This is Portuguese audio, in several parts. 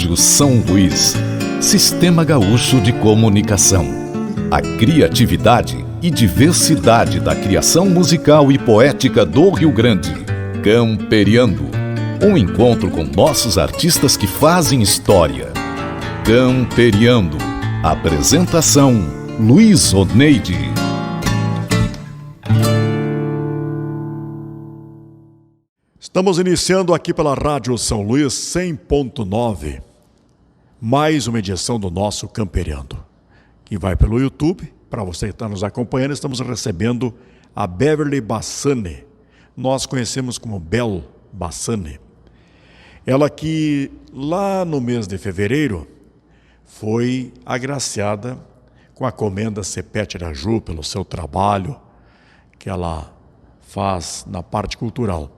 Rádio São Luís, Sistema Gaúcho de Comunicação. A criatividade e diversidade da criação musical e poética do Rio Grande. Camperiando, um encontro com nossos artistas que fazem história. Camperiando. Apresentação: Luiz Oneide. Estamos iniciando aqui pela Rádio São Luís 100.9, mais uma edição do nosso Camperiando, que vai pelo YouTube. Para você que está nos acompanhando, estamos recebendo a Beverly Bassani. Nós conhecemos como Bel Bassani. Ela que lá no mês de fevereiro foi agraciada com a Comenda Cepete Araju pelo seu trabalho que ela faz na parte cultural.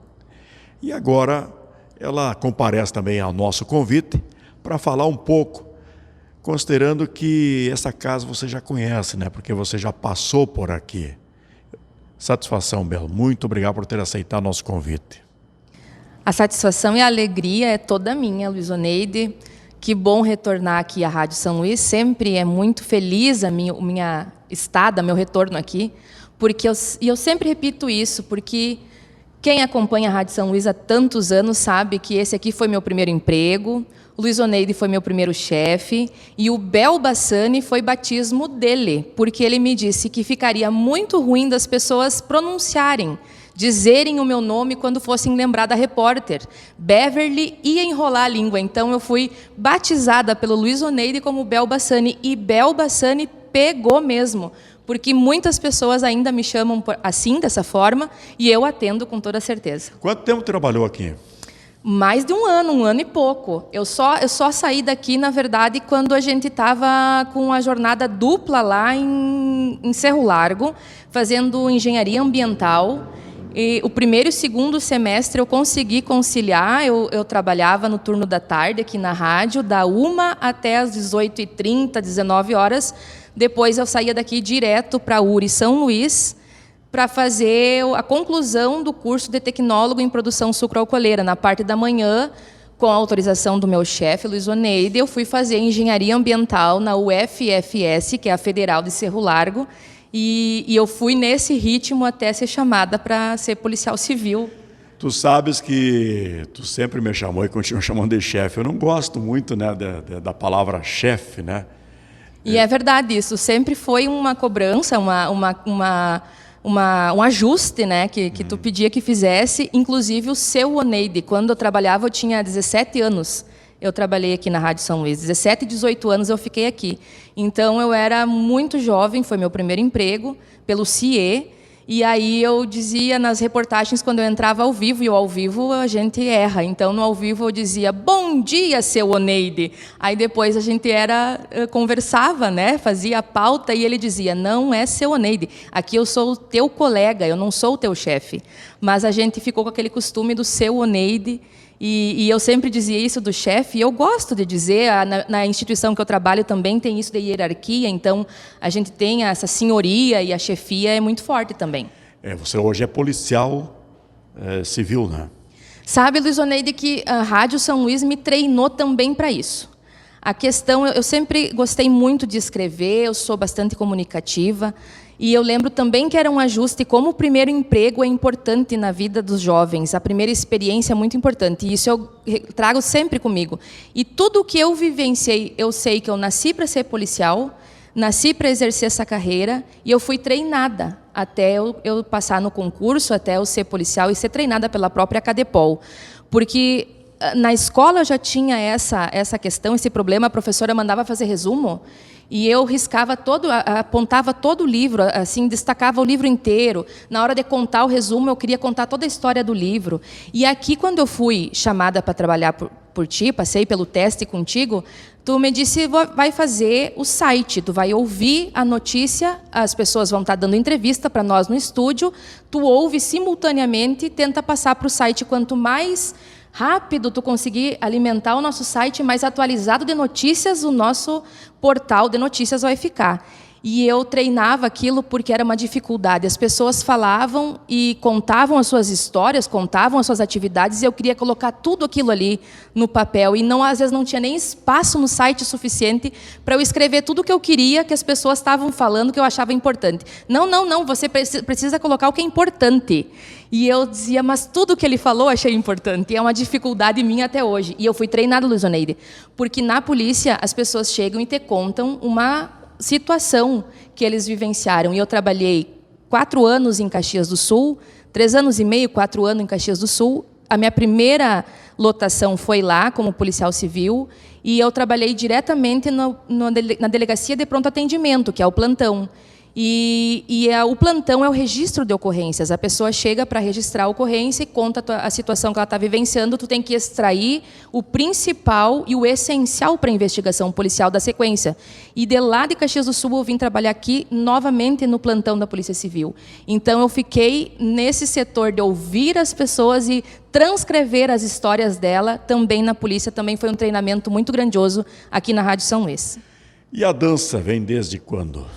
E agora ela comparece também ao nosso convite para falar um pouco, considerando que essa casa você já conhece, né? Porque você já passou por aqui. Satisfação, Bel. Muito obrigado por ter aceitado nosso convite. A satisfação e a alegria é toda minha, Luiz Oneide. Que bom retornar aqui à Rádio São Luís. Sempre é muito feliz a minha estada, meu retorno aqui, porque eu sempre repito isso, porque quem acompanha a Rádio São Luís há tantos anos sabe que esse aqui foi meu primeiro emprego, o Luiz Oneide foi meu primeiro chefe e o Bel Bassani foi batismo dele, porque ele me disse que ficaria muito ruim das pessoas pronunciarem, dizerem o meu nome quando fossem lembrar da repórter. Beverly ia enrolar a língua, então eu fui batizada pelo Luiz Oneide como Bel Bassani, e Bel Bassani pegou mesmo, porque muitas pessoas ainda me chamam assim, dessa forma, e eu atendo com toda certeza. Quanto tempo trabalhou aqui? Mais de um ano e pouco. Eu só saí daqui, na verdade, quando a gente estava com a jornada dupla lá em Cerro Largo, fazendo engenharia ambiental. E o primeiro e o segundo semestre eu consegui conciliar. Eu trabalhava no turno da tarde aqui na rádio, da 1 até as 18h30, 19 horas. Depois eu saía daqui direto para a URI São Luís para fazer a conclusão do curso de tecnólogo em produção sucroalcooleira. Na parte da manhã, com a autorização do meu chefe, Luiz Oneide, eu fui fazer engenharia ambiental na UFFS, que é a Federal de Cerro Largo, e eu fui nesse ritmo até ser chamada para ser policial civil. Tu sabes que tu sempre me chamou e continua chamando de chefe. Eu não gosto muito, né, da palavra chefe, né? E é verdade isso. Sempre foi uma cobrança, um ajuste, né, que tu pedia que fizesse. Inclusive o seu Oneide. Quando eu trabalhava, eu tinha 17 anos. Eu trabalhei aqui na Rádio São Luís. 17 e 18 anos eu fiquei aqui. Então, eu era muito jovem, foi meu primeiro emprego, pelo CIE. E aí eu dizia nas reportagens, quando eu entrava ao vivo, e ao vivo a gente erra. Então, no ao vivo eu dizia, bom dia, seu Oneide. Aí depois a gente conversava, né, fazia a pauta, e ele dizia, não é seu Oneide, aqui eu sou o teu colega, eu não sou o teu chefe. Mas a gente ficou com aquele costume do seu Oneide. E eu sempre dizia isso do chefe, e eu gosto de dizer, na instituição que eu trabalho também tem isso de hierarquia, então a gente tem essa senhoria e a chefia é muito forte também. Você hoje é policial civil, né? Sabe, Luiz Oneide, que a Rádio São Luís me treinou também para isso. A questão, eu sempre gostei muito de escrever, eu sou bastante comunicativa, e eu lembro também que era um ajuste, como o primeiro emprego é importante na vida dos jovens, a primeira experiência é muito importante, e isso eu trago sempre comigo. E tudo o que eu vivenciei, eu sei que eu nasci para ser policial, nasci para exercer essa carreira, e eu fui treinada até eu passar no concurso, até eu ser policial e ser treinada pela própria Cadepol. Porque na escola eu já tinha essa questão, esse problema, a professora mandava fazer resumo, e eu riscava apontava todo o livro, assim, destacava o livro inteiro. Na hora de contar o resumo, eu queria contar toda a história do livro. E aqui, quando eu fui chamada para trabalhar por ti, passei pelo teste contigo, tu me disse, vai fazer o site, tu vai ouvir a notícia, as pessoas vão estar dando entrevista para nós no estúdio, tu ouve simultaneamente e tenta passar para o site. Quanto mais rápido tu conseguir alimentar o nosso site mais atualizado de notícias, o nosso portal de notícias vai ficar. e eu treinava aquilo porque era uma dificuldade. As pessoas falavam e contavam as suas histórias, contavam as suas atividades, e eu queria colocar tudo aquilo ali no papel. E não, às vezes não tinha nem espaço no site suficiente para eu escrever tudo o que eu queria, que as pessoas estavam falando, que eu achava importante. Não, você precisa colocar o que é importante. E eu dizia, mas tudo que ele falou eu achei importante. E é uma dificuldade minha até hoje. E eu fui treinada, Luizoneide, porque na polícia as pessoas chegam e te contam uma situação que eles vivenciaram. E eu trabalhei 4 anos em Caxias do Sul, 3 anos e meio, 4 anos em Caxias do Sul. A minha primeira lotação foi lá, como policial civil, e eu trabalhei diretamente na delegacia de pronto atendimento, que é o plantão. O plantão é o registro de ocorrências. A pessoa chega para registrar a ocorrência e conta a situação que ela está vivenciando. Tu tem que extrair o principal e o essencial para a investigação policial da sequência. E de lá de Caxias do Sul eu vim trabalhar aqui novamente no plantão da Polícia Civil. Então eu fiquei nesse setor de ouvir as pessoas e transcrever as histórias dela também na polícia. Também foi um treinamento muito grandioso aqui na Rádio São Luís. E a dança vem desde quando?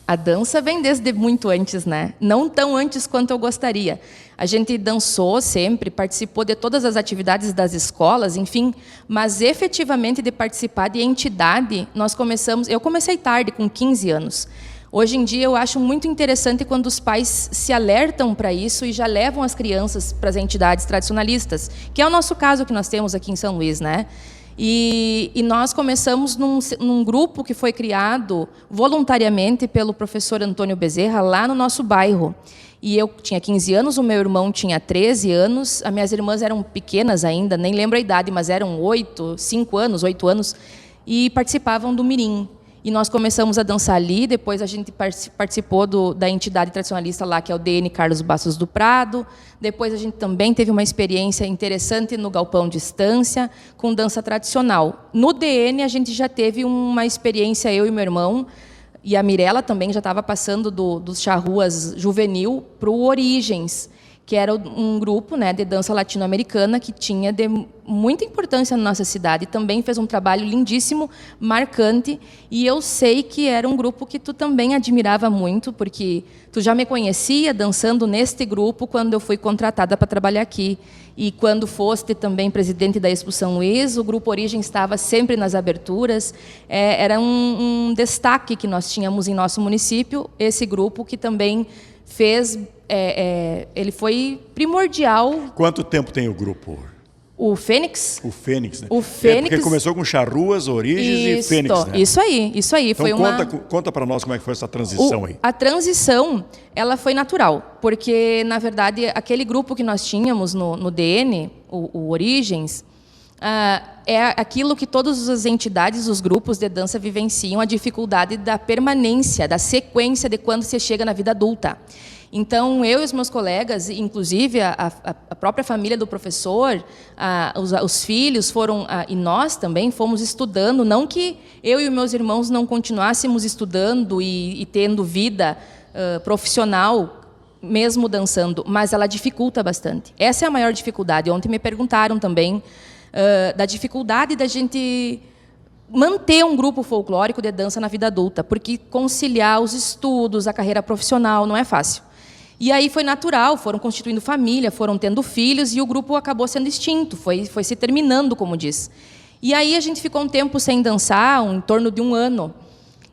A dança vem desde muito antes, né? Não tão antes quanto eu gostaria. A gente dançou sempre, participou de todas as atividades das escolas, enfim, mas efetivamente de participar de entidade, eu comecei tarde, com 15 anos. Hoje em dia eu acho muito interessante quando os pais se alertam para isso e já levam as crianças para as entidades tradicionalistas, que é o nosso caso que nós temos aqui em São Luís, né? E nós começamos num grupo que foi criado voluntariamente pelo professor Antônio Bezerra, lá no nosso bairro. E eu tinha 15 anos, o meu irmão tinha 13 anos, as minhas irmãs eram pequenas ainda, nem lembro a idade, mas eram 8 anos, e participavam do Mirim. E nós começamos a dançar ali, depois a gente participou da entidade tradicionalista lá, que é o DN Carlos Bastos do Prado. Depois a gente também teve uma experiência interessante no Galpão de Estância, com dança tradicional. No DN a gente já teve uma experiência, eu e meu irmão, e a Mirella também já estava passando dos charruas juvenil para o Origens, que era um grupo, né, de dança latino-americana que tinha muita importância na nossa cidade. Também fez um trabalho lindíssimo, marcante, e eu sei que era um grupo que tu também admirava muito, porque tu já me conhecia dançando neste grupo quando eu fui contratada para trabalhar aqui. E quando foste também presidente da Expo São Luís, o Grupo Origem estava sempre nas aberturas. Era um destaque que nós tínhamos em nosso município, esse grupo que também fez... ele foi primordial. Quanto tempo tem o grupo? O Fênix? O Fênix, né? O Fênix. Porque começou com charruas, Origens e Fênix, né? Isso aí. Então conta para nós como é que foi essa transição aí. A transição, ela foi natural, porque, na verdade, aquele grupo que nós tínhamos no DN, o Origens, é aquilo que todas as entidades, os grupos de dança vivenciam, a dificuldade da permanência, da sequência de quando se chega na vida adulta. Então, eu e os meus colegas, inclusive a própria família do professor, os filhos foram, e nós também fomos estudando, não que eu e os meus irmãos não continuássemos estudando e tendo vida profissional, mesmo dançando, mas ela dificulta bastante. Essa é a maior dificuldade. Ontem me perguntaram também da dificuldade da gente manter um grupo folclórico de dança na vida adulta, porque conciliar os estudos, a carreira profissional, não é fácil. E aí foi natural, foram constituindo família, foram tendo filhos, e o grupo acabou sendo extinto, foi se terminando, como diz. E aí a gente ficou um tempo sem dançar, em torno de 1 ano.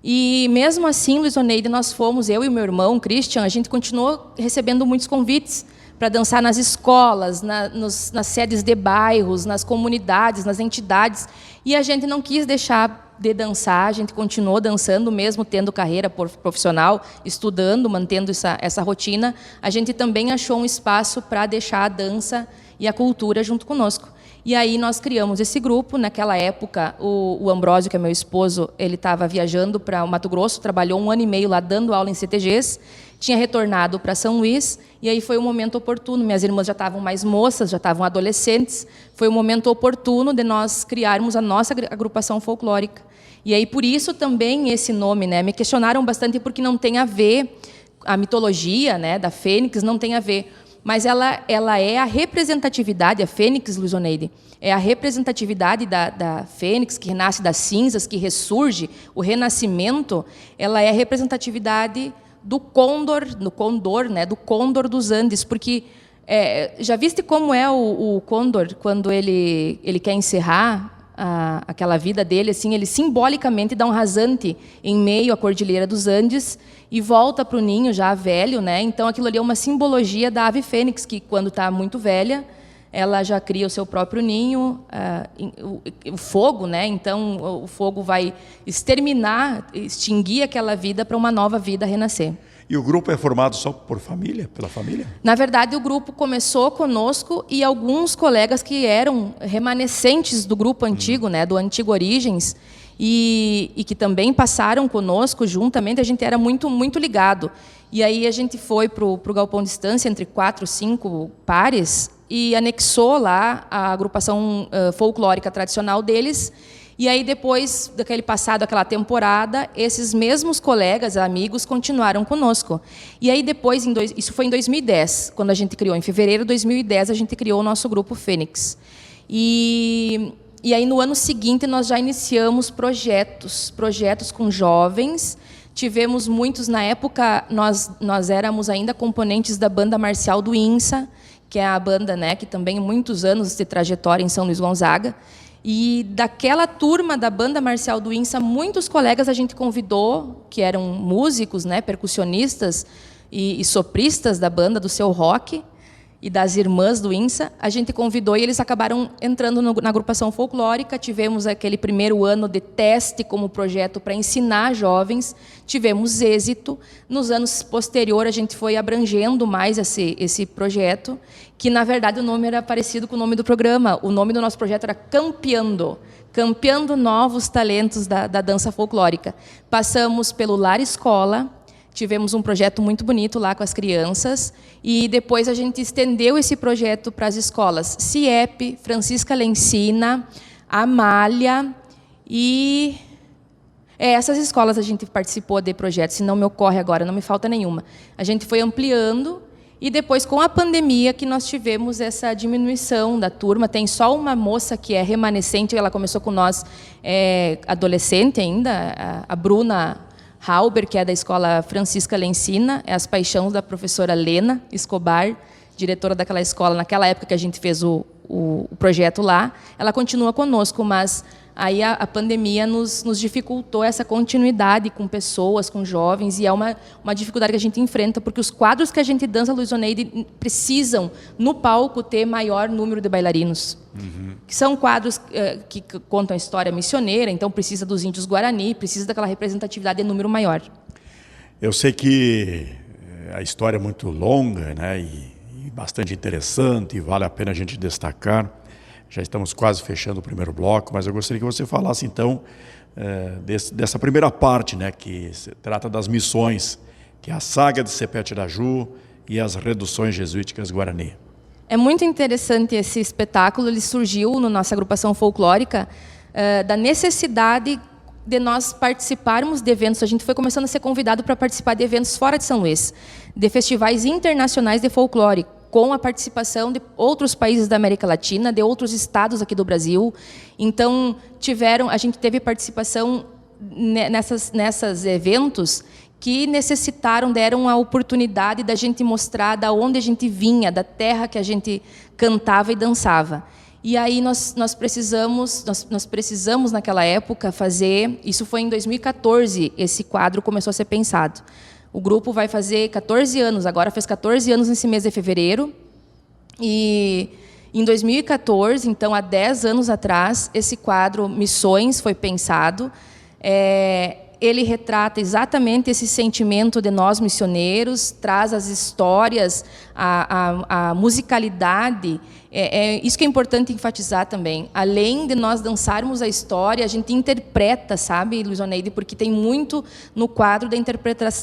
E mesmo assim, Luizoneide, nós fomos, eu e meu irmão, Christian, a gente continuou recebendo muitos convites para dançar nas escolas, nas sedes de bairros, nas comunidades, nas entidades. E a gente não quis deixar de dançar, a gente continuou dançando, mesmo tendo carreira profissional, estudando, mantendo essa rotina. A gente também achou um espaço para deixar a dança e a cultura junto conosco. E aí nós criamos esse grupo. Naquela época, o Ambrósio, que é meu esposo, ele estava viajando para o Mato Grosso, trabalhou 1 ano e meio lá dando aula em CTGs, tinha retornado para São Luís, e aí foi um momento oportuno. Minhas irmãs já estavam mais moças, já estavam adolescentes, foi um momento oportuno de nós criarmos a nossa agrupação folclórica. E aí, por isso também esse nome, né? Me questionaram bastante porque não tem a ver, a mitologia, né, da Fênix não tem a ver. mas ela é a representatividade, a Fênix, Luiz Oneide, é a representatividade da Fênix, que renasce das cinzas, que ressurge, o renascimento, ela é a representatividade do condor, né, do condor dos Andes, porque já viste como é o condor quando ele quer encerrar aquela vida dele, assim, ele simbolicamente dá um rasante em meio à Cordilheira dos Andes e volta para o ninho já velho, né? Então aquilo ali é uma simbologia da ave fênix, que quando está muito velha, ela já cria o seu próprio ninho, o fogo, né? Então o fogo vai extinguir aquela vida para uma nova vida renascer. E o grupo é formado só por família, pela família? Na verdade, o grupo começou conosco e alguns colegas que eram remanescentes do grupo antigo, né, do antigo Origens, e que também passaram conosco juntamente, a gente era muito, muito ligado. E aí a gente foi para o Galpão de Estância, entre 4, 5 pares, e anexou lá a agrupação folclórica tradicional deles. E aí, depois daquele passado, aquela temporada, esses mesmos colegas, amigos, continuaram conosco. E aí, depois, isso foi em 2010, quando a gente criou. Em fevereiro de 2010, a gente criou o nosso grupo Fênix. E aí, no ano seguinte, nós já iniciamos projetos com jovens. Tivemos muitos, na época, nós éramos ainda componentes da banda marcial do INSA, que é a banda, né, que também muitos anos de trajetória em São Luís Gonzaga. E daquela turma da banda marcial do INSA, muitos colegas a gente convidou, que eram músicos, né, percussionistas e sopristas da banda, do Seu Rock e das irmãs do INSA, a gente convidou e eles acabaram entrando na agrupação folclórica. Tivemos aquele primeiro ano de teste como projeto para ensinar jovens, tivemos êxito. Nos anos posteriores, a gente foi abrangendo mais esse projeto, que, na verdade, o nome era parecido com o nome do programa. O nome do nosso projeto era Campeando novos talentos da dança folclórica. Passamos pelo Lar Escola, tivemos um projeto muito bonito lá com as crianças, e depois a gente estendeu esse projeto para as escolas CIEP, Francisca Lencina, Amália e... essas escolas a gente participou de projetos, se não me ocorre agora, não me falta nenhuma. A gente foi ampliando, e depois, com a pandemia, que nós tivemos essa diminuição da turma. Tem só uma moça que é remanescente, ela começou com nós adolescente ainda, a Bruna Halber, que é da escola Francisca Lencina, é as paixões da professora Lena Escobar, diretora daquela escola, naquela época que a gente fez o projeto lá. Ela continua conosco, mas aí a pandemia nos dificultou essa continuidade com pessoas, com jovens, e é uma dificuldade que a gente enfrenta, porque os quadros que a gente dança, Luiz Oneide, precisam, no palco, ter maior número de bailarinos. Que são quadros que contam a história missioneira, então precisa dos índios Guarani, precisa daquela representatividade em número maior. Eu sei que a história é muito longa, né, e bastante interessante, e vale a pena a gente destacar. Já estamos quase fechando o primeiro bloco, mas eu gostaria que você falasse, então, dessa primeira parte, né, que se trata das missões, que é a saga de Sepete da Ju e as reduções jesuíticas Guarani. É muito interessante esse espetáculo. Ele surgiu na nossa agrupação folclórica da necessidade de nós participarmos de eventos. A gente foi começando a ser convidado para participar de eventos fora de São Luís, de festivais internacionais de folclore, com a participação de outros países da América Latina, de outros estados aqui do Brasil. Então, a gente teve participação nessas eventos que deram a oportunidade da gente mostrar da onde a gente vinha, da terra que a gente cantava e dançava. E aí nós precisamos naquela época fazer, isso foi em 2014, esse quadro começou a ser pensado. O grupo vai fazer 14 anos, agora fez 14 anos nesse mês de fevereiro. E em 2014, então há 10 anos atrás, esse quadro Missões foi pensado. Ele retrata exatamente esse sentimento de nós missioneiros, traz as histórias, a musicalidade. Isso que é importante enfatizar também. Além de nós dançarmos a história, a gente interpreta, sabe, Luiz Oneide, porque tem muito no quadro da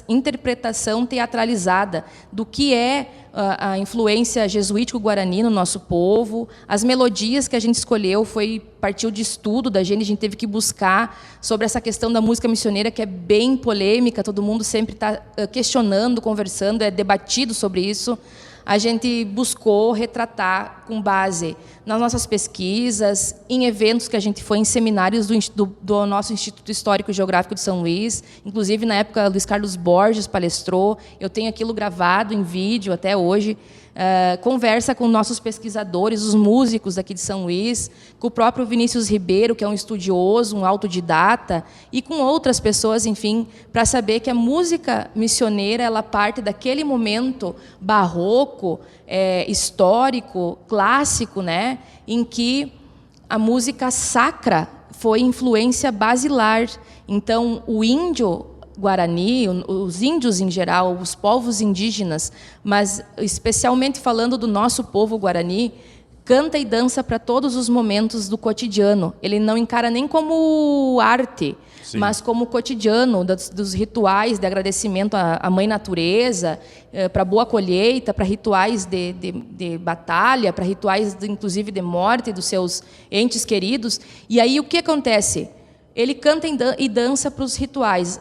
interpretação teatralizada do que é a influência jesuítico-guarani no nosso povo. As melodias que a gente escolheu partiu de estudo da gente, a gente teve que buscar sobre essa questão da música missioneira, que é bem polêmica, todo mundo sempre está questionando, conversando, é debatido sobre isso. a gente buscou retratar com base nas nossas pesquisas, em eventos que a gente foi em seminários do nosso Instituto Histórico e Geográfico de São Luís, inclusive na época Luiz Carlos Borges palestrou, eu tenho aquilo gravado em vídeo até hoje, conversa com nossos pesquisadores, os músicos aqui de São Luís, com o próprio Vinícius Ribeiro, que é um estudioso, um autodidata, e com outras pessoas, enfim, para saber que a música missioneira ela parte daquele momento barroco, histórico, clássico, né, em que a música sacra foi influência basilar. Então, o índio Guarani, os índios em geral, os povos indígenas, mas especialmente falando do nosso povo Guarani, canta e dança para todos os momentos do cotidiano. Ele não encara nem como arte, sim, mas como cotidiano, dos rituais de agradecimento à Mãe Natureza, para boa colheita, para rituais de batalha, para rituais, inclusive, de morte dos seus entes queridos. E aí o que acontece? Ele canta e dança para os rituais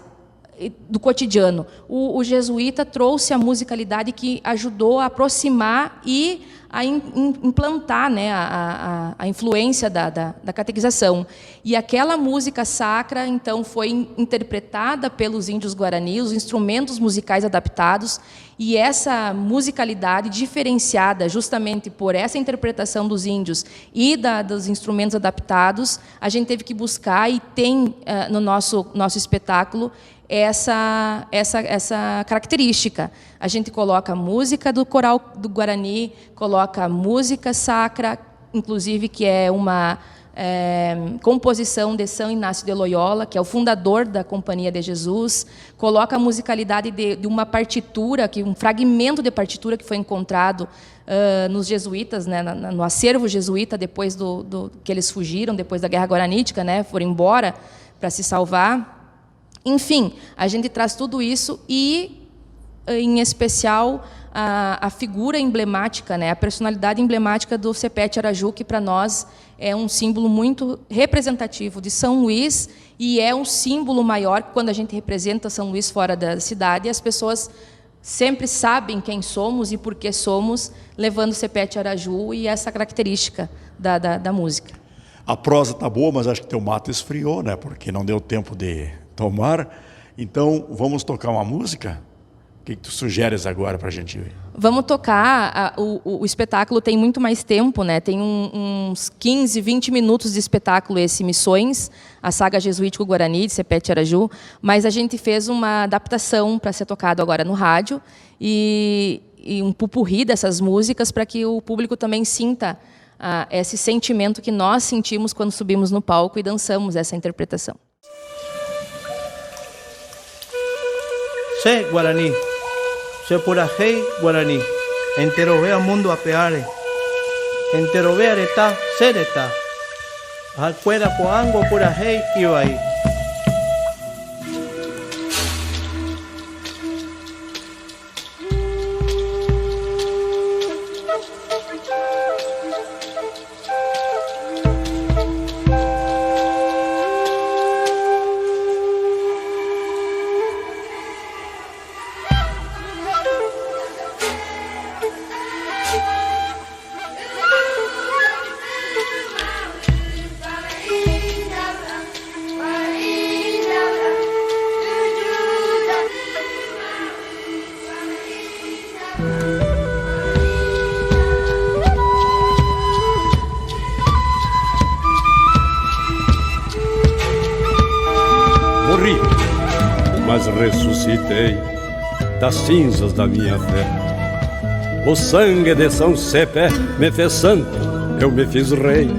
do cotidiano. O jesuíta trouxe a musicalidade que ajudou a aproximar e a implantar, né, a influência da catequização. E aquela música sacra, então, foi interpretada pelos índios Guarani, os instrumentos musicais adaptados, e essa musicalidade diferenciada justamente por essa interpretação dos índios e dos instrumentos adaptados, a gente teve que buscar e tem no nosso espetáculo essa característica. A gente coloca a música do coral do Guarani, coloca a música sacra, inclusive que é uma composição de São Inácio de Loyola, que é o fundador da Companhia de Jesus, coloca a musicalidade de uma partitura, um fragmento de partitura que foi encontrado nos jesuítas, né, no acervo jesuíta, depois que eles fugiram, depois da Guerra Guaranítica, né, foram embora para se salvar. Enfim, a gente traz tudo isso e, em especial, a figura emblemática, né, a personalidade emblemática do Sepete Araju, que para nós é um símbolo muito representativo de São Luís e é um símbolo maior quando a gente representa São Luís fora da cidade. E as pessoas sempre sabem quem somos e por que somos, levando o Sepete Araju e essa característica da música. A prosa está boa, mas acho que teu mato esfriou, né? Porque não deu tempo de tomar. Então, vamos tocar uma música? O que tu sugeres agora para a gente ver? Vamos tocar. O espetáculo tem muito mais tempo, né? Tem uns 15, 20 minutos de espetáculo esse Missões, a saga Jesuítico Guarani, de Sepete Araju, mas a gente fez uma adaptação para ser tocado agora no rádio e um pupurri dessas músicas para que o público também sinta esse sentimento que nós sentimos quando subimos no palco e dançamos essa interpretação. Se Guarani, se purajei Guarani, enterovea mundo apeare, enterovea aretá, sereta, alcuera coango purajei ibai. Morri, mas ressuscitei das cinzas da minha fé. O sangue de São Cepé me fez santo, eu me fiz rei.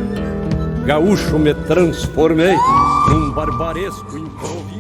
Gaúcho me transformei num barbaresco improviso.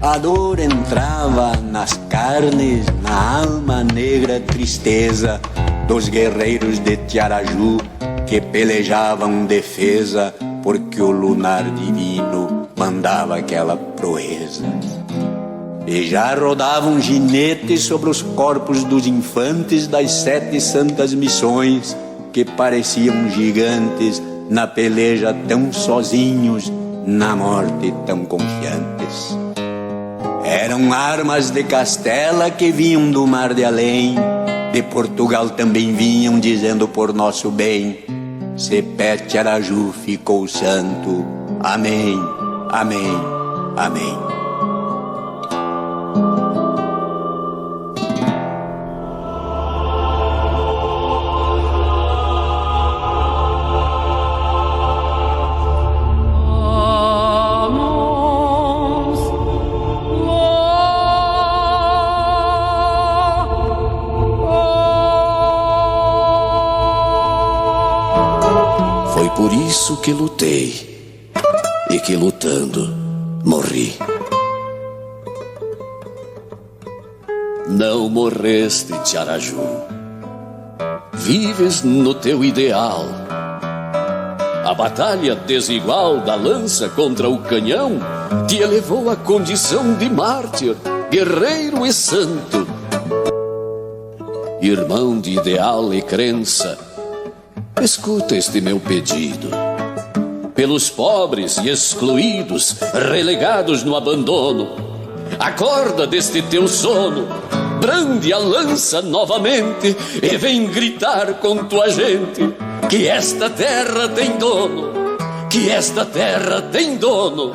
A dor entrava nas carnes, na alma negra tristeza dos guerreiros de Tiaraju que pelejavam defesa porque o lunar divino mandava aquela proeza. E já rodavam ginetes sobre os corpos dos infantes das 7 santas missões que pareciam gigantes na peleja tão sozinhos, na morte tão confiantes. Eram armas de Castela que vinham do mar de além, de Portugal também vinham dizendo por nosso bem: Cepé Tiaraju ficou santo, amém, amém, amém. Por isso que lutei e que lutando morri. Não morreste, Tiaraju. Vives no teu ideal. A batalha desigual da lança contra o canhão te elevou à condição de mártir, guerreiro e santo. Irmão de ideal e crença, escuta este meu pedido. Pelos pobres e excluídos, relegados no abandono, acorda deste teu sono, brande a lança novamente e vem gritar com tua gente que esta terra tem dono, que esta terra tem dono,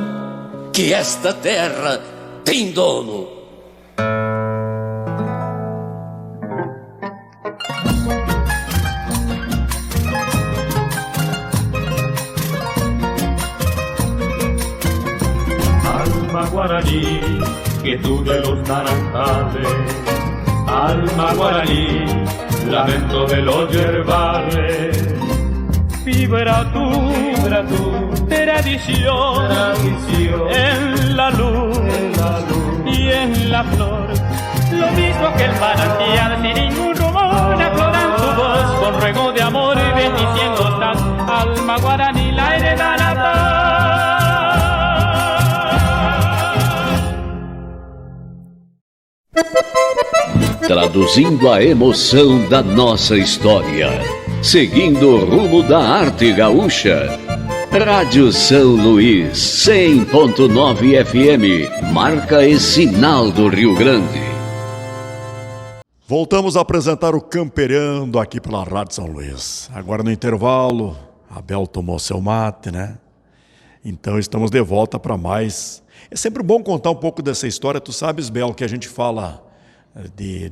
que esta terra tem dono. Guaraní, que tú de los naranjales, alma guaraní, lamento de los yerbales. Vibra tu tradición, en la luz y en la flor. Lo mismo que el manantial sin ningún rumor, afloran tu voz con ruego de amor y bendiciendo estás, alma guaraní, la hereda la paz. Traduzindo a emoção da nossa história, seguindo o rumo da arte gaúcha. Rádio São Luís, 100.9 FM, marca e sinal do Rio Grande. Voltamos a apresentar o Campeirando aqui pela Rádio São Luís. Agora no intervalo, a Bel tomou seu mate, né? Então estamos de volta para mais. É sempre bom contar um pouco dessa história. Tu sabes, Bel, que a gente fala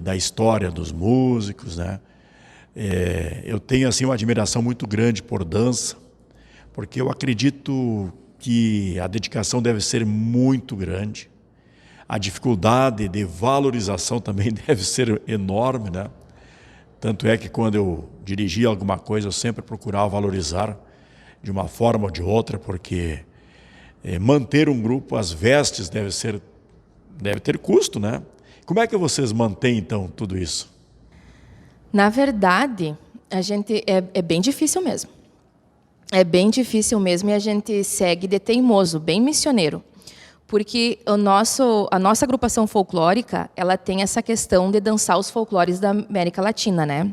da história dos músicos, né? Eu tenho assim uma admiração muito grande por dança, porque eu acredito que a dedicação deve ser muito grande, a dificuldade de valorização também deve ser enorme, né? Tanto é que quando eu dirigia alguma coisa eu sempre procurava valorizar de uma forma ou de outra, porque manter um grupo, as vestes deve ter custo, né? Como é que vocês mantêm, então, tudo isso? Na verdade, a gente é bem difícil mesmo. É bem difícil mesmo e a gente segue de teimoso, bem missioneiro. Porque a nossa agrupação folclórica, ela tem essa questão de dançar os folclores da América Latina, né?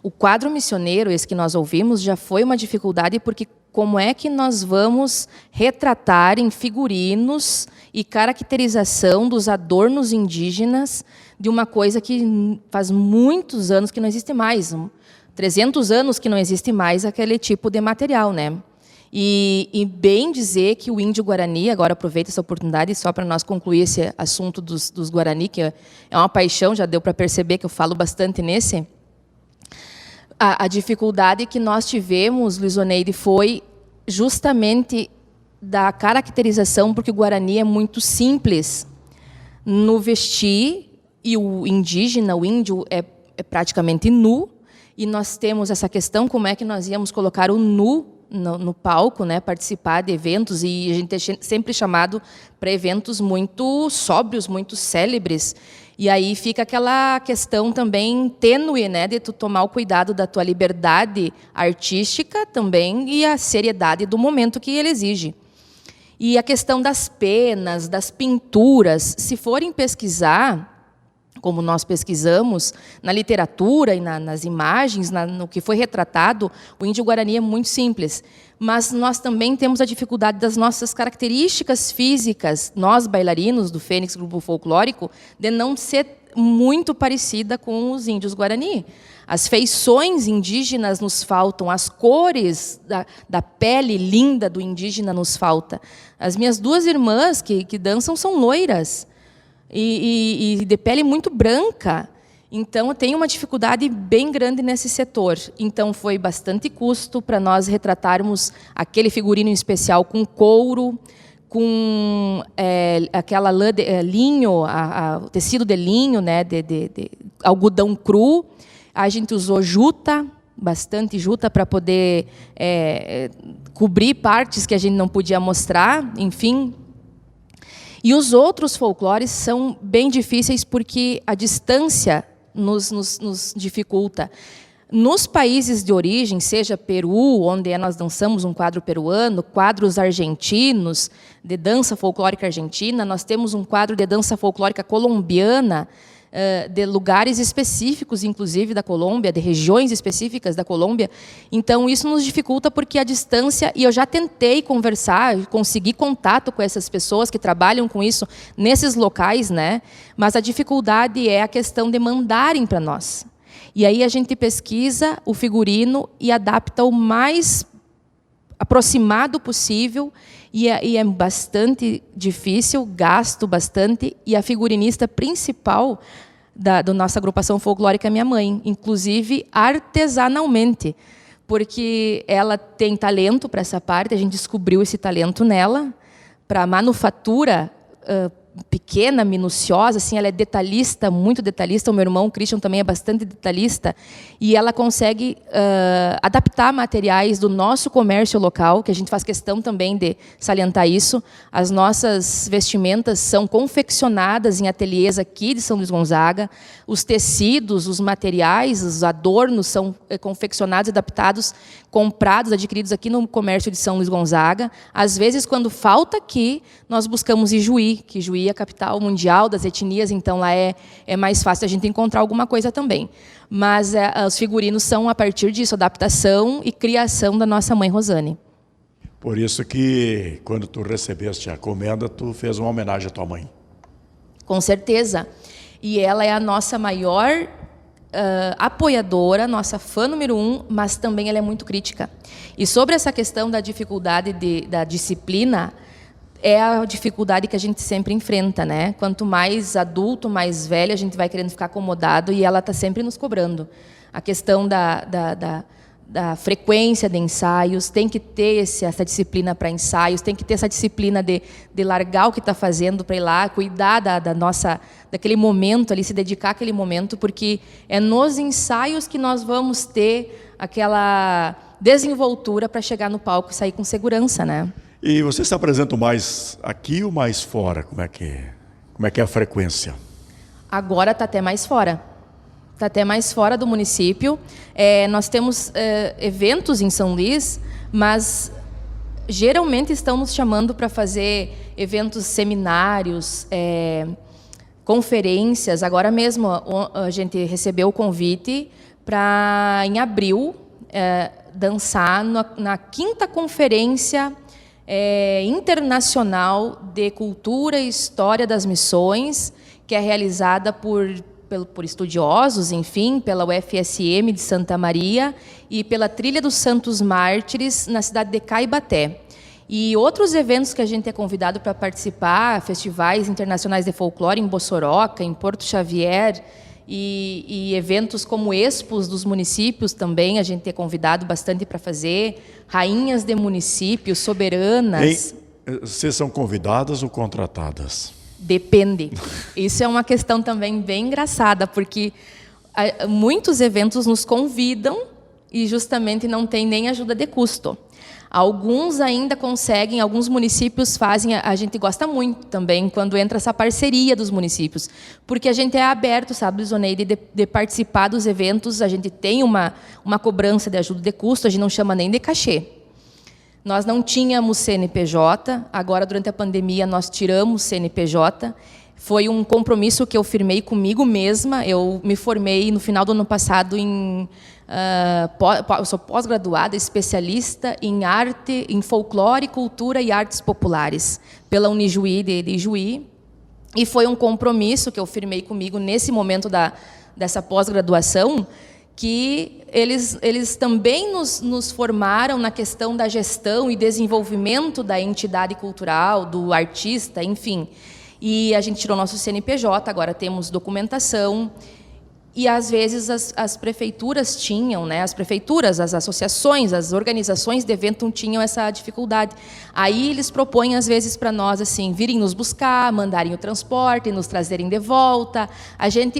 O quadro missioneiro, esse que nós ouvimos, já foi uma dificuldade, porque como é que nós vamos retratar em figurinos e caracterização dos adornos indígenas de uma coisa que faz muitos anos que não existe mais, 300 anos que não existe mais aquele tipo de material, né? E bem dizer que o índio Guarani, agora aproveito essa oportunidade só para nós concluir esse assunto dos Guarani, que é uma paixão, já deu para perceber que eu falo bastante nesse. A dificuldade que nós tivemos, Luiz Oneide, foi justamente da caracterização, porque o Guarani é muito simples no vestir, e o indígena, o índio, é praticamente nu, e nós temos essa questão, como é que nós íamos colocar o nu no palco, né, participar de eventos, e a gente é sempre chamado para eventos muito sóbrios, muito célebres. E aí fica aquela questão também tênue, né, de tu tomar o cuidado da tua liberdade artística também e a seriedade do momento que ele exige. E a questão das penas, das pinturas, se forem pesquisar, como nós pesquisamos, na literatura e nas imagens, no que foi retratado, o índio Guarani é muito simples. Mas nós também temos a dificuldade das nossas características físicas, nós bailarinos do Fênix Grupo Folclórico, de não ser muito parecida com os índios Guarani. As feições indígenas nos faltam, as cores da pele linda do indígena nos falta. As minhas 2 irmãs que dançam são loiras, e de pele muito branca. Então, eu tenho uma dificuldade bem grande nesse setor. Então, foi bastante custo para nós retratarmos aquele figurino especial com couro, com aquela lã de linho, o tecido de linho, né, de algodão cru. A gente usou juta, bastante juta, para poder cobrir partes que a gente não podia mostrar, enfim. E os outros folclores são bem difíceis porque a distância nos dificulta. Nos países de origem, seja Peru, onde nós dançamos um quadro peruano, quadros argentinos, de dança folclórica argentina, nós temos um quadro de dança folclórica colombiana, de lugares específicos, inclusive, da Colômbia, de regiões específicas da Colômbia. Então, isso nos dificulta porque a distância, e eu já tentei conversar, conseguir contato com essas pessoas que trabalham com isso nesses locais, né? Mas a dificuldade é a questão de mandarem para nós. E aí a gente pesquisa o figurino e adapta o mais aproximado possível, e é bastante difícil, gasto bastante, e a figurinista principal da nossa agrupação folclórica é minha mãe, inclusive artesanalmente, porque ela tem talento para essa parte, a gente descobriu esse talento nela, para a manufatura pequena, minuciosa, assim, ela é detalhista, muito detalhista. O meu irmão, o Christian, também é bastante detalhista, e ela consegue adaptar materiais do nosso comércio local, que a gente faz questão também de salientar isso. As nossas vestimentas são confeccionadas em ateliês aqui de São Luís Gonzaga, os tecidos, os materiais, os adornos são confeccionados, adaptados, comprados, adquiridos aqui no comércio de São Luís Gonzaga. Às vezes, quando falta aqui, nós buscamos Ijuí, que Ijuí é a capital mundial das etnias, então lá é mais fácil a gente encontrar alguma coisa também. Mas os figurinos são a partir disso, adaptação e criação da nossa mãe Rosane. Por isso que, quando tu recebeste a comenda, tu fez uma homenagem à tua mãe. Com certeza. E ela é a nossa maior apoiadora, nossa fã número 1, mas também ela é muito crítica. E sobre essa questão da dificuldade da disciplina, é a dificuldade que a gente sempre enfrenta, né? Quanto mais adulto, mais velho, a gente vai querendo ficar acomodado, e ela está sempre nos cobrando. A questão da frequência de ensaios, tem que ter essa disciplina para ensaios, tem que ter essa disciplina de largar o que está fazendo para ir lá, cuidar daquele momento ali, se dedicar àquele momento, porque é nos ensaios que nós vamos ter aquela desenvoltura para chegar no palco e sair com segurança, né? E você se apresenta mais aqui ou mais fora? Como é que é a frequência? Agora está até mais fora. Está até mais fora do município. Nós temos eventos em São Luís, mas geralmente estão nos chamando para fazer eventos, seminários, conferências. Agora mesmo a gente recebeu o convite para, em abril, dançar na 5ª conferência internacional de cultura e história das missões, que é realizada por estudiosos, enfim, pela UFSM de Santa Maria e pela Trilha dos Santos Mártires, na cidade de Caibaté. E outros eventos que a gente é convidado para participar, festivais internacionais de folclore em Bossoroca, em Porto Xavier, e eventos como expos dos municípios também, a gente é convidado bastante para fazer, rainhas de municípios, soberanas. Vocês são convidadas ou contratadas? Depende. Isso é uma questão também bem engraçada, porque muitos eventos nos convidam e justamente não tem nem ajuda de custo. Alguns ainda conseguem, alguns municípios fazem, a gente gosta muito também quando entra essa parceria dos municípios, porque a gente é aberto, sabe, Zoneide, de participar dos eventos, a gente tem uma cobrança de ajuda de custo, a gente não chama nem de cachê. Nós não tínhamos CNPJ, agora durante a pandemia nós tiramos CNPJ, foi um compromisso que eu firmei comigo mesma, eu me formei no final do ano passado eu sou pós-graduada, especialista em arte, em folclore, cultura e artes populares, pela Unijuí de Juí, e foi um compromisso que eu firmei comigo nesse momento dessa pós-graduação, que eles também nos formaram na questão da gestão e desenvolvimento da entidade cultural, do artista, enfim. E a gente tirou nosso CNPJ, agora temos documentação. E, às vezes, as prefeituras tinham, né, as prefeituras, as associações, as organizações de evento tinham essa dificuldade. Aí eles propõem, às vezes, para nós, assim, virem nos buscar, mandarem o transporte, nos trazerem de volta.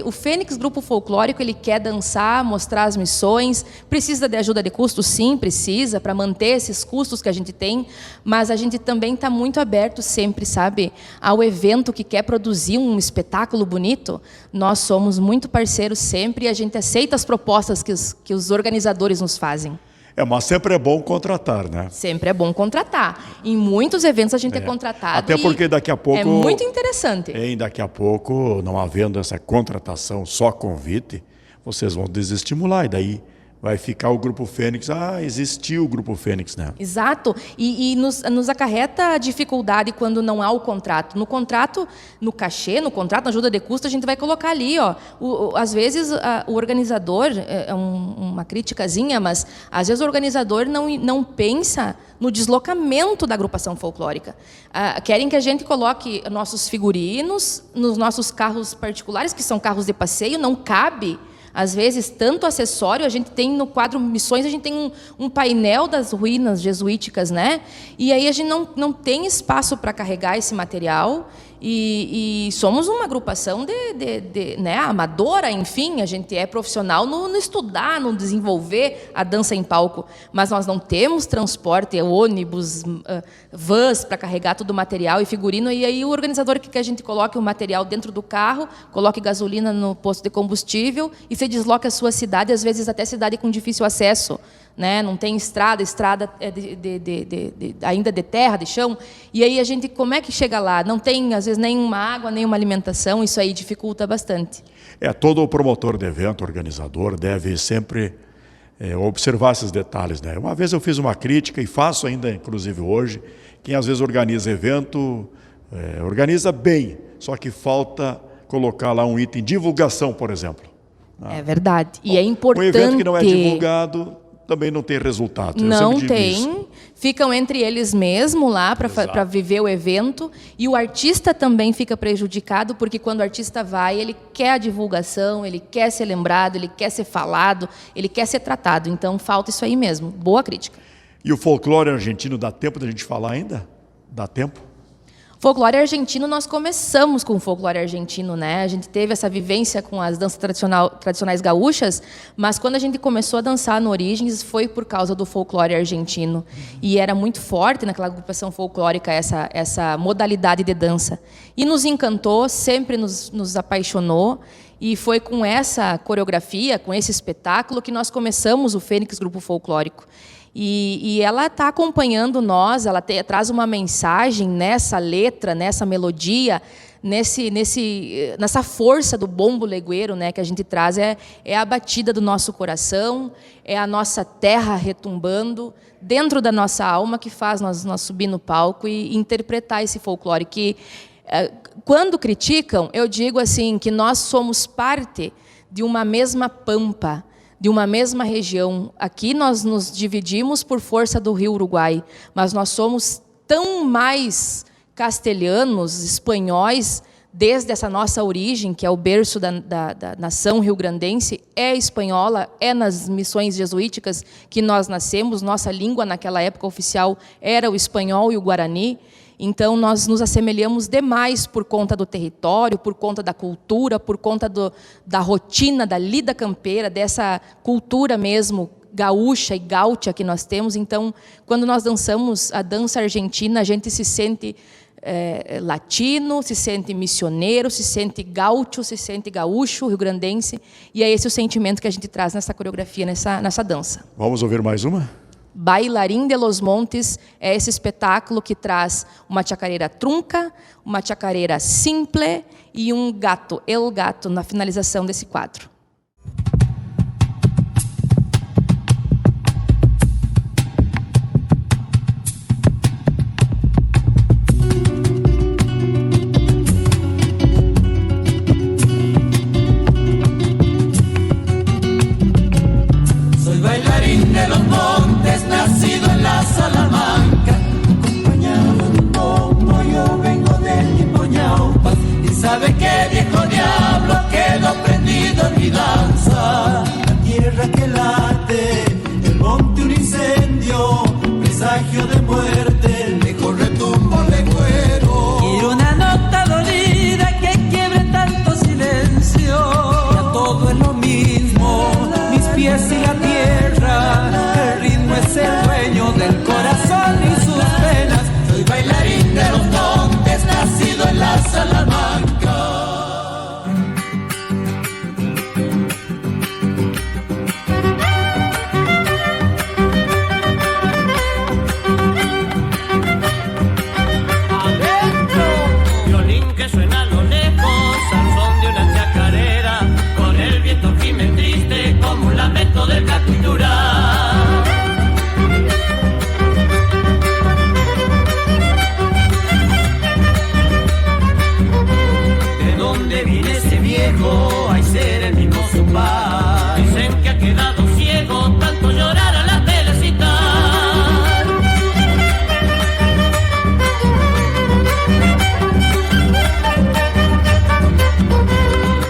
O Fênix Grupo Folclórico, ele quer dançar, mostrar as missões, precisa de ajuda de custo? Sim, precisa, para manter esses custos que a gente tem, mas a gente também está muito aberto sempre, sabe, ao evento que quer produzir um espetáculo bonito. Nós somos muito parceiros sempre, e a gente aceita as propostas que os organizadores nos fazem. Mas sempre é bom contratar, né? Sempre é bom contratar. Em muitos eventos a gente é contratado. Até porque daqui a pouco... É muito interessante. Daqui a pouco, não havendo essa contratação, só convite, vocês vão desestimular, e daí vai ficar o Grupo Fênix. Existiu o Grupo Fênix, né? Exato. E nos acarreta dificuldade quando não há o contrato. No contrato, no cachê, no contrato, na ajuda de custo, a gente vai colocar ali, ó. Às vezes, o organizador, é uma criticazinha, mas às vezes o organizador não pensa no deslocamento da agrupação folclórica. Querem que a gente coloque nossos figurinos nos nossos carros particulares, que são carros de passeio, não cabe. Às vezes, tanto acessório, a gente tem no quadro Missões, a gente tem um painel das ruínas jesuíticas, né? E aí a gente não tem espaço para carregar esse material. E somos uma agrupação né, amadora, enfim, a gente é profissional no estudar, no desenvolver a dança em palco, mas nós não temos transporte, ônibus, vans para carregar todo o material e figurino, e aí o organizador quer que a gente coloque o material dentro do carro, coloque gasolina no posto de combustível e se desloque à sua cidade, às vezes até cidade com difícil acesso. Né? Não tem estrada é ainda de terra, de chão, e aí a gente, como é que chega lá? Não tem, às vezes, nenhuma água, nenhuma alimentação, isso aí dificulta bastante. Todo promotor de evento, organizador, deve sempre observar esses detalhes, né? Uma vez eu fiz uma crítica, e faço ainda, inclusive hoje, quem às vezes organiza evento, organiza bem, só que falta colocar lá um item, divulgação, por exemplo. É verdade, e é importante... Um evento que não é divulgado também não tem resultado. Não tem, ficam entre eles mesmo lá para viver o evento, e o artista também fica prejudicado, porque quando o artista vai, ele quer a divulgação, ele quer ser lembrado, ele quer ser falado, ele quer ser tratado, então falta isso aí mesmo. Boa crítica. E o folclore argentino, dá tempo da gente falar ainda? Dá tempo? Folclore argentino, nós começamos com o folclore argentino, né? A gente teve essa vivência com as danças tradicionais gaúchas, mas quando a gente começou a dançar no Origens foi por causa do folclore argentino. E era muito forte naquela agrupação folclórica essa modalidade de dança. E nos encantou, sempre nos apaixonou. E foi com essa coreografia, com esse espetáculo, que nós começamos o Fênix Grupo Folclórico. E ela está acompanhando nós, ela traz uma mensagem nessa letra, nessa melodia, nessa força do bombo legueiro, né, que a gente traz, é a batida do nosso coração, é a nossa terra retumbando dentro da nossa alma, que faz nós subir no palco e interpretar esse folclore. Que, quando criticam, eu digo assim, que nós somos parte de uma mesma pampa, de uma mesma região. Aqui nós nos dividimos por força do Rio Uruguai, mas nós somos tão mais castelhanos, espanhóis, desde essa nossa origem, que é o berço da nação rio-grandense, é espanhola, é nas missões jesuíticas que nós nascemos, nossa língua naquela época oficial era o espanhol e o guarani. Então, nós nos assemelhamos demais por conta do território, por conta da cultura, por conta da rotina, da lida campeira, dessa cultura mesmo gaúcha e gaúcha que nós temos. Então, quando nós dançamos a dança argentina, a gente se sente latino, se sente missioneiro, se sente gaúcho, se sente gaúcho, rio-grandense. E é esse o sentimento que a gente traz nessa coreografia, nessa dança. Vamos ouvir mais uma? Bailarín de los Montes é esse espetáculo que traz uma chacareira trunca, uma chacareira simple e um gato, el gato, na finalização desse quadro. Soy bailarín de los montes, nacido en la Salamanca, acompañado de un pombo, yo vengo del Limpoñaupa, y sabe que viejo diablo quedó prendido en mi danza. La tierra que late, el monte un incendio, presagio de muerte, mejor retumbo legüero. Quiero una nota dolida que quiebre tanto silencio, ya todo es lo mismo, mis pies y la tierra, el ritmo es el dueño del corazón y sus penas. Soy bailarín de los montes, nacido en la Salamanca. Adentro, violín que suena a lo lejos, al son de una chacarera, con el viento gime triste como un lamento del capturar. ¿De dónde viene ese viejo? Hay ser el mismo zumba. Dicen que ha quedado ciego, tanto llorar a la telecita.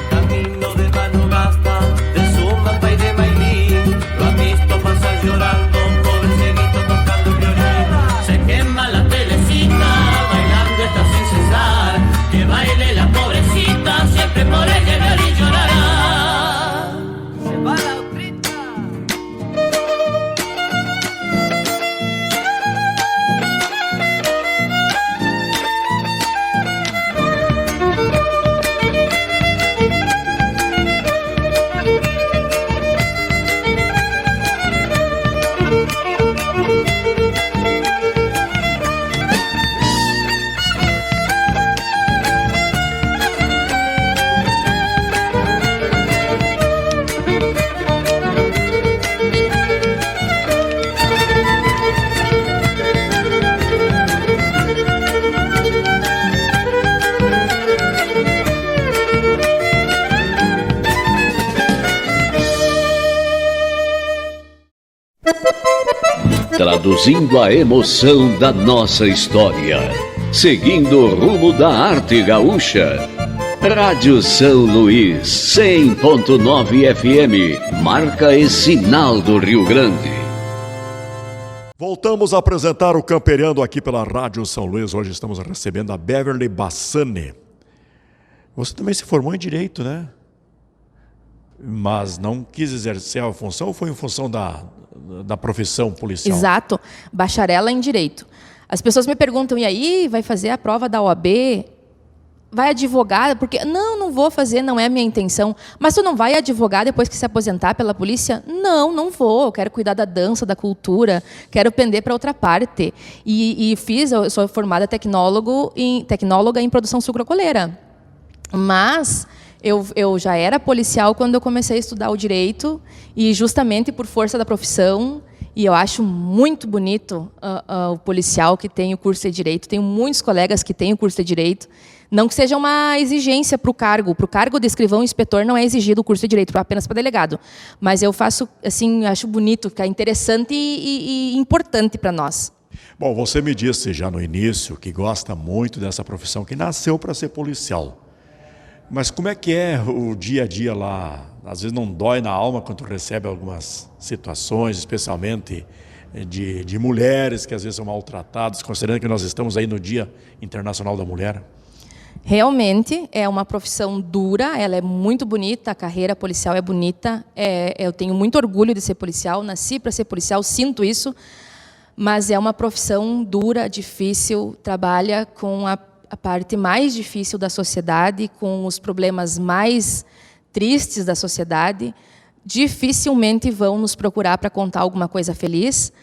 Camino de mano gasta, de Sumampa y de Mailín, lo han visto pasar llorando, pobre cieguito tocando el violín. Se quema la telecita, bailando está sin cesar, que baile la pobrecita, siempre por ella el violín llorará. Se va la otrita. Traduzindo a emoção da nossa história, seguindo o rumo da arte gaúcha. Rádio São Luís, 100.9 FM, marca e sinal do Rio Grande. Voltamos a apresentar o Camperiando aqui pela Rádio São Luís. Hoje estamos recebendo a Beverly Bassani. Você também se formou em Direito, né? Mas não quis exercer a função ou foi em função da profissão policial? Exato, bacharela em Direito. As pessoas me perguntam, e aí, vai fazer a prova da OAB? Vai advogar? Porque, não vou fazer, não é a minha intenção. Mas tu não vai advogar depois que se aposentar pela polícia? Não vou. Eu quero cuidar da dança, da cultura, quero pender para outra parte. Eu sou formada tecnóloga em produção sucrocoleira. Mas eu já era policial quando eu comecei a estudar o direito, e justamente por força da profissão, e eu acho muito bonito o policial que tem o curso de Direito. Tenho muitos colegas que têm o curso de Direito. Não que seja uma exigência para o cargo. Para o cargo de escrivão e inspetor não é exigido o curso de Direito, apenas para delegado. Mas eu faço, assim, acho bonito, que é interessante e importante para nós. Bom, você me disse já no início que gosta muito dessa profissão, que nasceu para ser policial. Mas como é que é o dia a dia lá? Às vezes não dói na alma quando recebe algumas situações, especialmente de mulheres que às vezes são maltratadas, considerando que nós estamos aí no Dia Internacional da Mulher? Realmente é uma profissão dura, ela é muito bonita, a carreira policial é bonita, eu tenho muito orgulho de ser policial, nasci para ser policial, sinto isso, mas é uma profissão dura, difícil, trabalha com a parte mais difícil da sociedade, com os problemas mais tristes da sociedade. Dificilmente vão nos procurar para contar alguma coisa feliz,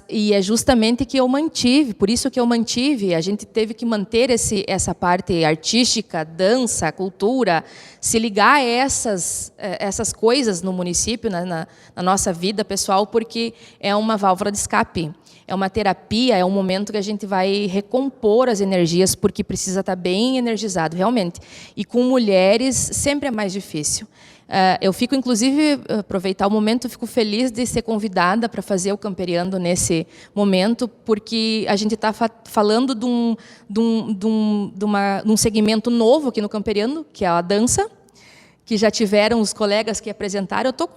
e é justamente que eu mantive, por isso que eu mantive, a gente teve que manter essa parte artística, dança, cultura, se ligar a essas coisas no município, na nossa vida pessoal, porque é uma válvula de escape, é uma terapia, é um momento que a gente vai recompor as energias, porque precisa estar bem energizado, realmente. E com mulheres sempre é mais difícil. Eu fico, inclusive, aproveitar o momento, fico feliz de ser convidada para fazer o Camperiando nesse momento, porque a gente está falando de um segmento novo aqui no Camperiando, que é a dança, que já tiveram os colegas que apresentaram. Eu estou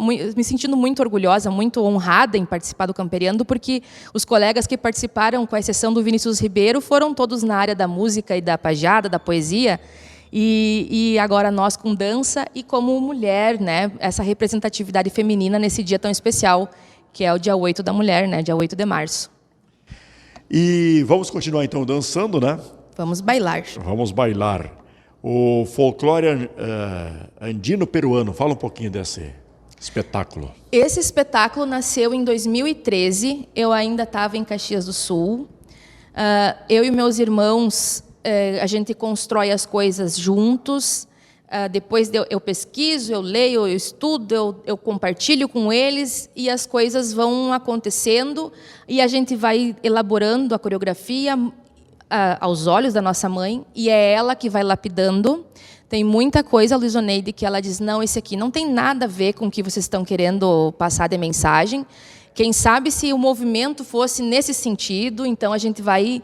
me sentindo muito orgulhosa, muito honrada em participar do Camperiando, porque os colegas que participaram, com a exceção do Vinícius Ribeiro, foram todos na área da música e da pajada, da poesia, e agora nós com dança e como mulher, né, essa representatividade feminina nesse dia tão especial, que é o dia 8 da mulher, né, dia 8 de março. E vamos continuar então dançando, né? Vamos bailar. Vamos bailar. O folclore andino-peruano, fala um pouquinho desse espetáculo. Esse espetáculo nasceu em 2013, eu ainda estava em Caxias do Sul. Eu e meus irmãos, a gente constrói as coisas juntos, depois eu pesquiso, eu leio, eu estudo, eu compartilho com eles e as coisas vão acontecendo e a gente vai elaborando a coreografia aos olhos da nossa mãe e é ela que vai lapidando. Tem muita coisa, Luizoneide, que ela diz, não, esse aqui não tem nada a ver com o que vocês estão querendo passar de mensagem. Quem sabe se o movimento fosse nesse sentido, então a gente vai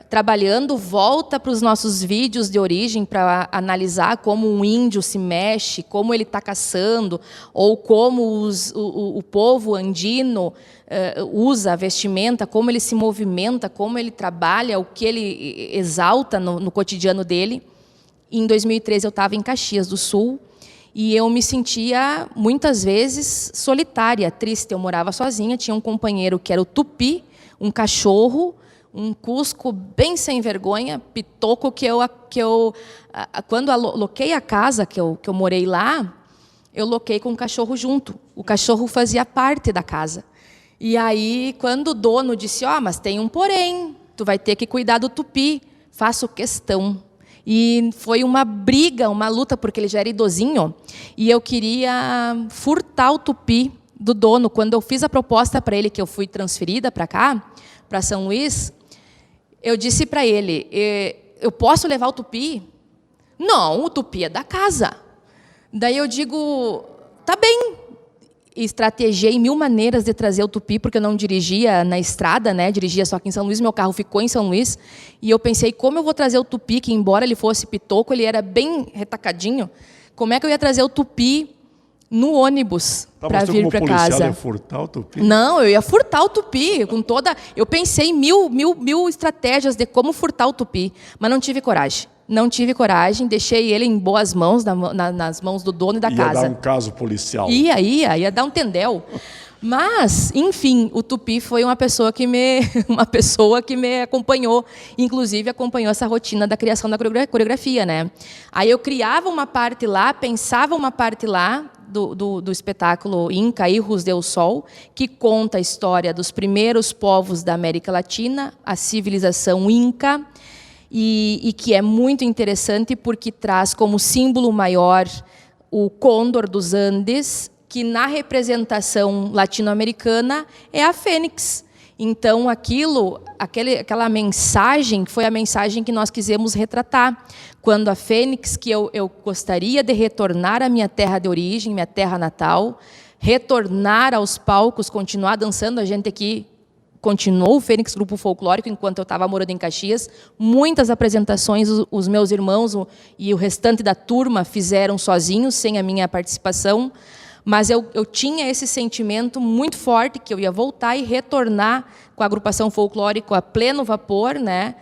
trabalhando, volta para os nossos vídeos de origem para analisar como um índio se mexe, como ele está caçando, ou como o povo andino usa a vestimenta, como ele se movimenta, como ele trabalha, o que ele exalta no cotidiano dele. Em 2013 eu estava em Caxias do Sul e eu me sentia muitas vezes solitária, triste. Eu morava sozinha, tinha um companheiro que era o Tupi, um cachorro, um cusco bem sem vergonha, pitoco, que eu quando aloquei a casa que eu morei lá, eu loquei com o cachorro junto. O cachorro fazia parte da casa. E aí, quando o dono disse, mas tem um porém, tu vai ter que cuidar do Tupi, faço questão. E foi uma briga, uma luta, porque ele já era idosinho, e eu queria furtar o Tupi do dono. Quando eu fiz a proposta para ele, que eu fui transferida para cá, para São Luís, eu disse para ele, eu posso levar o Tupi? Não, o Tupi é da casa. Daí eu digo, tá bem. Estrategiei 1000 maneiras de trazer o Tupi, porque eu não dirigia na estrada, né? Dirigia só aqui em São Luís, meu carro ficou em São Luís. E eu pensei, como eu vou trazer o Tupi, que embora ele fosse pitoco, ele era bem retacadinho, como é que eu ia trazer o Tupi no ônibus para vir para casa? Ia furtar o Tupi? Não, eu ia furtar o Tupi. Eu pensei em mil estratégias de como furtar o Tupi, mas não tive coragem. Não tive coragem, deixei ele em boas mãos, nas mãos do dono da casa. Ia dar um caso policial. Ia dar um tendel. Mas, enfim, o Tupi foi uma pessoa que me acompanhou, inclusive acompanhou essa rotina da criação da coreografia, né? Aí eu criava uma parte lá, pensava uma parte lá do espetáculo Inca, Hijos del Sol, que conta a história dos primeiros povos da América Latina, a civilização Inca, e que é muito interessante porque traz como símbolo maior o Cóndor dos Andes, que na representação latino-americana é a fênix. Então, aquela mensagem foi a mensagem que nós quisemos retratar. Quando a fênix, que eu gostaria de retornar à minha terra de origem, minha terra natal, retornar aos palcos, continuar dançando. A gente aqui continuou o Fênix Grupo Folclórico enquanto eu estava morando em Caxias. Muitas apresentações os meus irmãos e o restante da turma fizeram sozinhos, sem a minha participação. Mas eu tinha esse sentimento muito forte que eu ia voltar e retornar com a agrupação folclórica a pleno vapor, né?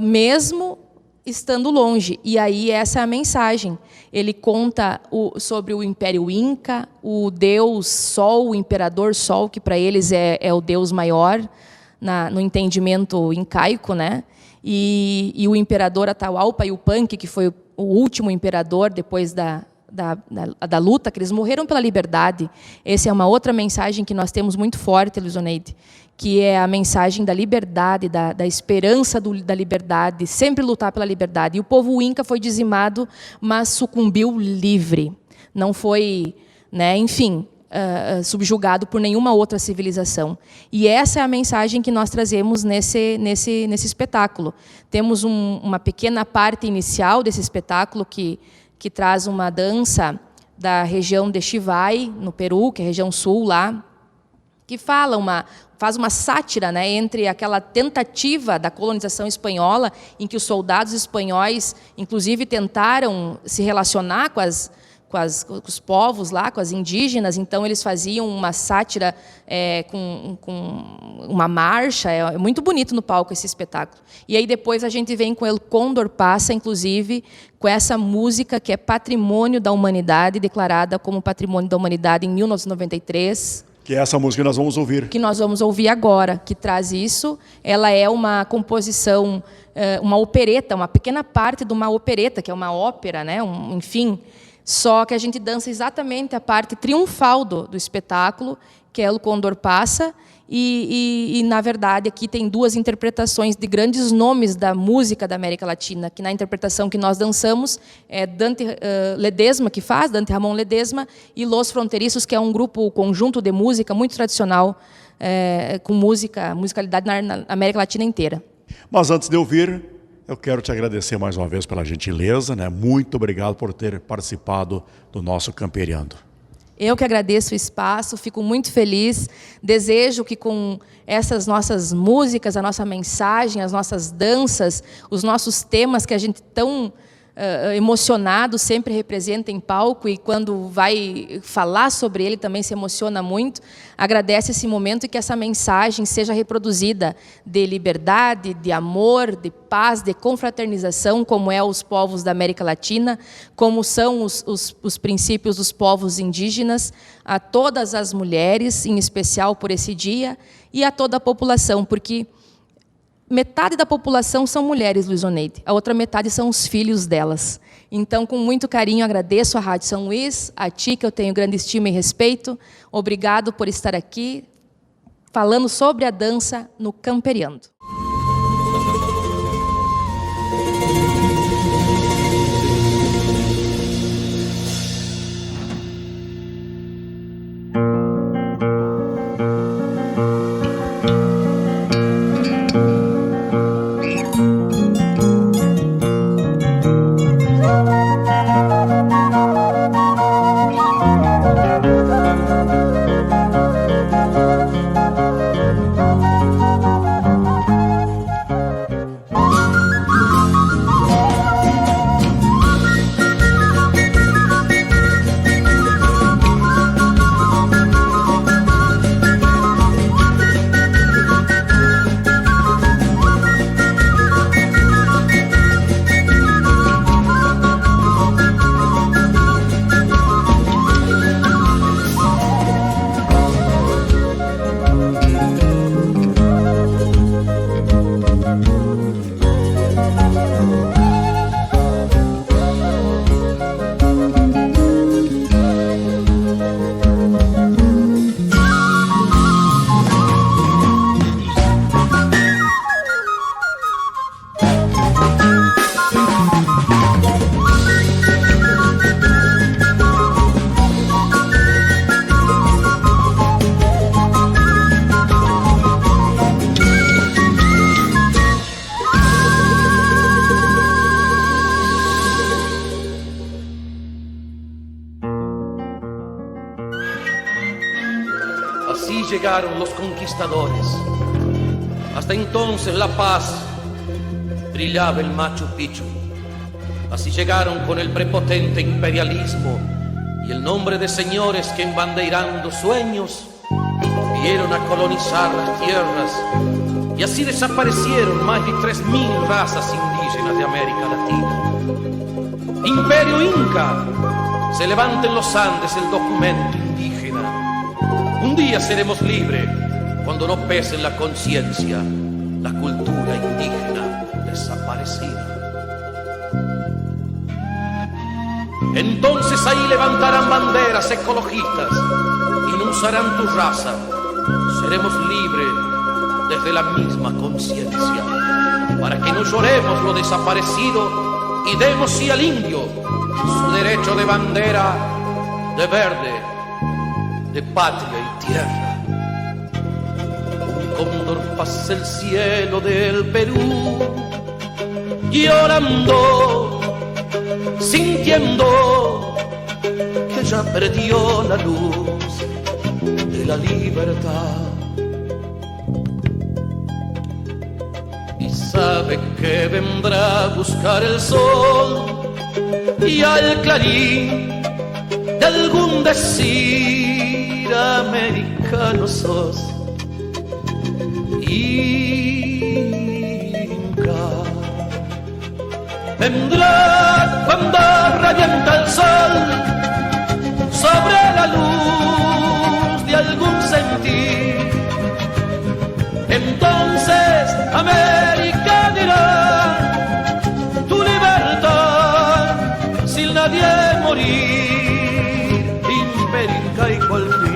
Mesmo estando longe. E aí essa é a mensagem. Ele conta sobre o Império Inca, o Deus Sol, o Imperador Sol, que para eles é o Deus maior, no entendimento incaico, né? E o Imperador Atahualpa Yupanqui, que foi o último imperador depois da luta, que eles morreram pela liberdade. Essa é uma outra mensagem que nós temos muito forte, Luizoneide, que é a mensagem da liberdade, da esperança da liberdade, sempre lutar pela liberdade. E o povo Inca foi dizimado, mas sucumbiu livre. Não foi, né, enfim, subjugado por nenhuma outra civilização. E essa é a mensagem que nós trazemos nesse espetáculo. Temos uma pequena parte inicial desse espetáculo que traz uma dança da região de Chivay, no Peru, que é a região sul lá, que faz uma sátira, né, entre aquela tentativa da colonização espanhola, em que os soldados espanhóis, inclusive, tentaram se relacionar com os povos lá, com as indígenas. Então eles faziam uma sátira com uma marcha. É muito bonito no palco esse espetáculo. E aí depois a gente vem com El Cóndor Passa, inclusive, com essa música que é Patrimônio da Humanidade, declarada como Patrimônio da Humanidade em 1993. Que é essa música que nós vamos ouvir. Que nós vamos ouvir agora, que traz isso. Ela é uma composição, uma opereta, uma pequena parte de uma opereta, que é uma ópera, né? Enfim, só que a gente dança exatamente a parte triunfal do espetáculo, que é El Cóndor Passa, e, na verdade, aqui tem duas interpretações de grandes nomes da música da América Latina, que na interpretação que nós dançamos é Dante Ledesma, que faz, Dante Ramon Ledesma, e Los Fronteiriços, que é um conjunto de música muito tradicional, com musicalidade na América Latina inteira. Mas antes de ouvir, eu quero te agradecer mais uma vez pela gentileza, né? Muito obrigado por ter participado do nosso Camperiando. Eu que agradeço o espaço, fico muito feliz. Desejo que com essas nossas músicas, a nossa mensagem, as nossas danças, os nossos temas que a gente tão emocionado sempre representa em palco, e quando vai falar sobre ele também se emociona muito, agradece esse momento e que essa mensagem seja reproduzida de liberdade, de amor, de paz, de confraternização, como é os povos da América Latina, como são os princípios dos povos indígenas, a todas as mulheres, em especial por esse dia, e a toda a população, porque metade da população são mulheres, Luizoneide. A outra metade são os filhos delas. Então, com muito carinho, agradeço à Rádio São Luís, a ti, que eu tenho grande estima e respeito. Obrigado por estar aqui, falando sobre a dança no Camperiando. Así llegaron los conquistadores. Hasta entonces la paz brillaba el Machu Picchu. Así llegaron con el prepotente imperialismo y el nombre de señores que embandeirando sueños vieron a colonizar las tierras Y así desaparecieron más de 3.000 razas indígenas de América Latina. Imperio Inca, se levanta en los Andes el documento indígena. Un día seremos libres cuando no pese en la conciencia la cultura indígena desaparecida. Entonces ahí levantarán banderas ecologistas y no usarán tu raza. Seremos libres desde la misma conciencia, para que no lloremos lo desaparecido y demos sí al indio su derecho de bandera, de verde, de patria y tierra. Un cóndor pasa el cielo del Perú, llorando, sintiendo que ya perdió la luz de la libertad. Y sabe que vendrá a buscar el sol y al clarín de algún decir americano sos. Inca vendrá cuando revienta el sol sobre la luz de algún sentir. Entonces América dirá tu libertad sin nadie morir, imperio incaico al fin.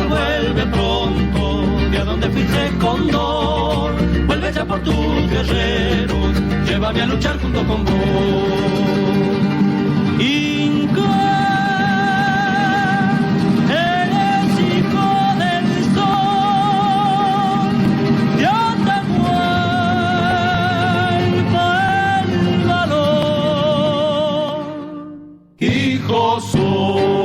Vuelve pronto, de a donde fuiste cóndor. Vuelve ya por tus guerreros, llévame a luchar junto con vos. Inca, eres hijo del sol, de Atahualpa el valor. Hijo soy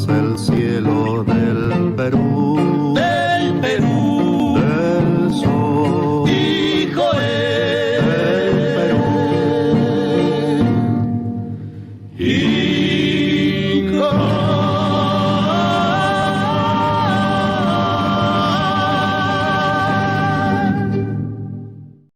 el cielo del Perú.